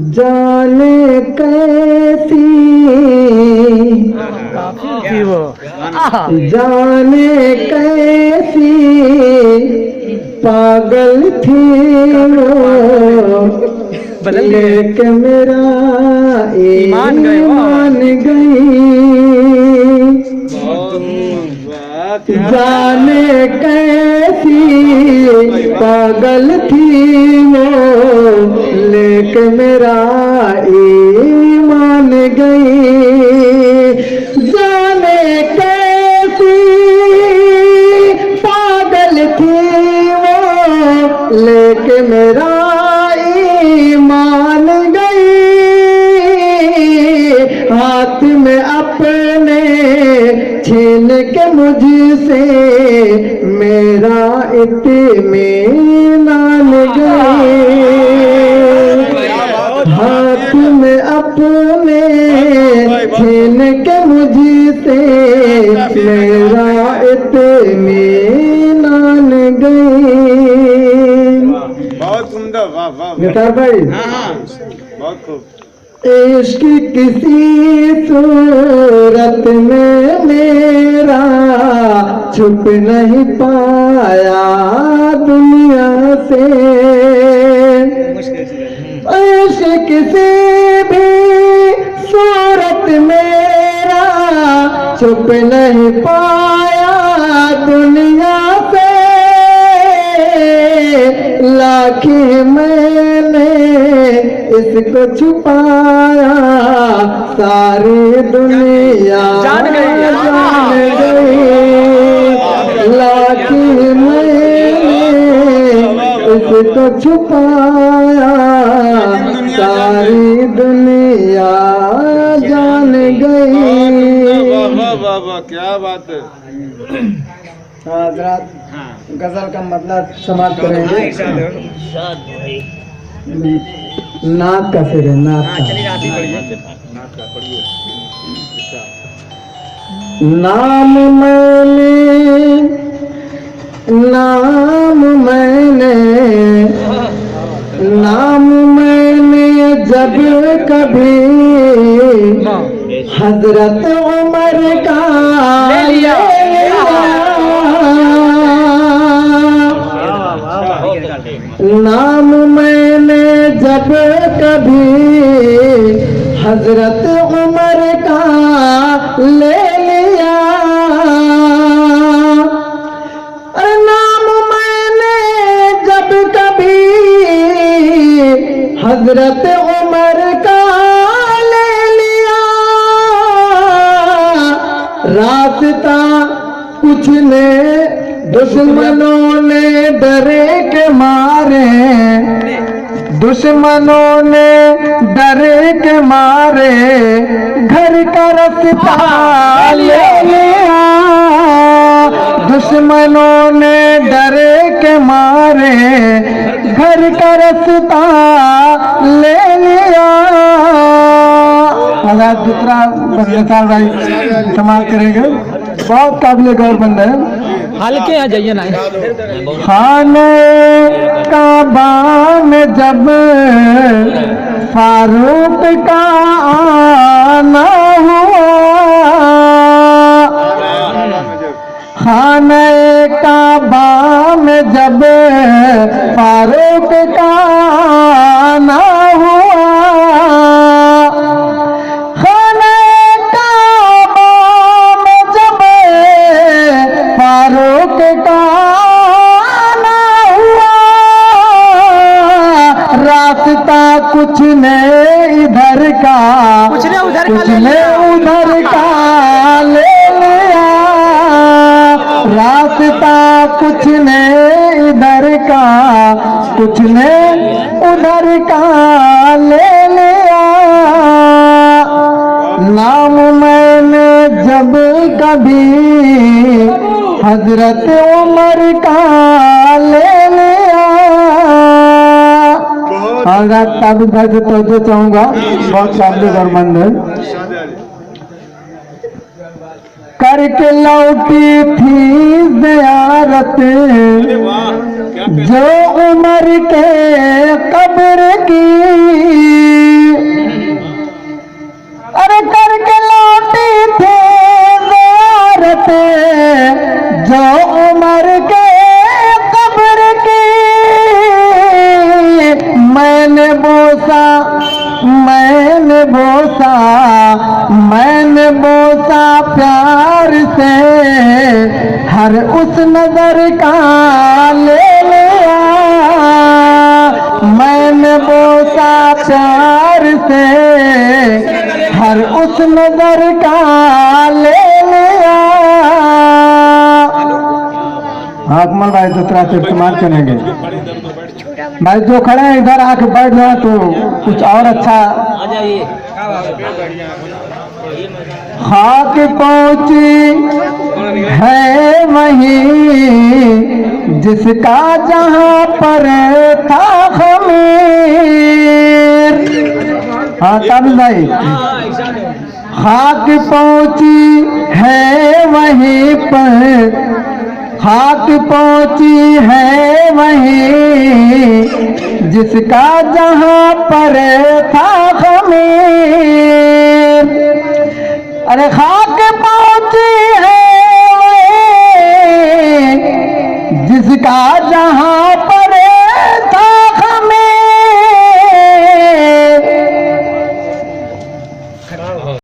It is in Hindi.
जाने कैसी जाने कैसी पागल थी वो, लेके मेरा ईमान गई। जाने कैसी पागल थी वो, लेके मेरा ईमान गई। जाने कैसी पागल थी वो, लेके मेरा ईमान गई। हाथ में अपने छीन के मुझसे मेरा इत्मीनान गई। हाथ में अपने छीन के मुझसे मेरा इत्मीनान गई। बहुत सुंदर, वाह वाह निसार भाई, बहुत खूब। इश्क किसी सूरत में मेरा छुप नहीं पाया दुनिया से। इश्क किसी भी सूरत मेरा छुप नहीं पाया दुनिया से। लाखी मैंने इसको छुपाया, सारी दुनिया जान गई। लाखी मैंने इसको छुपाया, सारी दुनिया जान गई। वाह वाह वाह, क्या बात है। हजरात गजल का मतलब समाप्त करेंगे। नाक का सिर है, नाक का। नाम मैंने जब कभी हजरत उमर का लिया। नाम मैंने जब कभी हजरत उमर का ले लिया। नाम मैंने जब कभी हजरत उमर का ले लिया। रास्ता कुछ ने दुश्मनों ने डरे के मारे, दुश्मनों ने डरे के मारे घर का रास्ता ले लिया। दुश्मनों ने डरे के मारे घर का रास्ता ले लिया। अगर दूसरा बंदा भाई इस्तेमाल करेंगे, बहुत काबिल गौर बंदा है। हल्के आ जाइए ना। खाने काबा में जब फारूक का आना हुआ, खाने काबा में जब फारूक का आना हुआ। फारूक का आना हुआ। रास्ता कुछ ने इधर का कुछ ने उधर का ले लिया। रास्ता कुछ ने इधर का कुछ ने उधर का ले लिया। नाम मैंने जब कभी हजरत उमर का ले लिया। हजरत ताबिद भाई से तवज्जो चाहूंगा, बहुत काबिल गौरमंद है। करके लौटी थी ज़ियारत जो उमर के कब्र की। अरे करके लौटी थी ज़ियारत जो उमर के कब्र की। मैंने बोसा प्यार से हर उस नजर का ले लिया। मैंने बोसा प्यार से हर उस नजर का ले लिया। अकमल भाई दूसरा से इस्तेमाल करेंगे। भाई जो खड़े हैं इधर आके बैठ जाए तो कुछ और अच्छा। खाक पहुंची है वहीं जिसका जहां पर था खमीर। हाँ काबिल भाई, खाक पहुंची है वहीं पर, खाक पहुंची है वहीं जिसका जहां पर था खमीर। अरे खाक पहुंची है वहीं जिसका जहां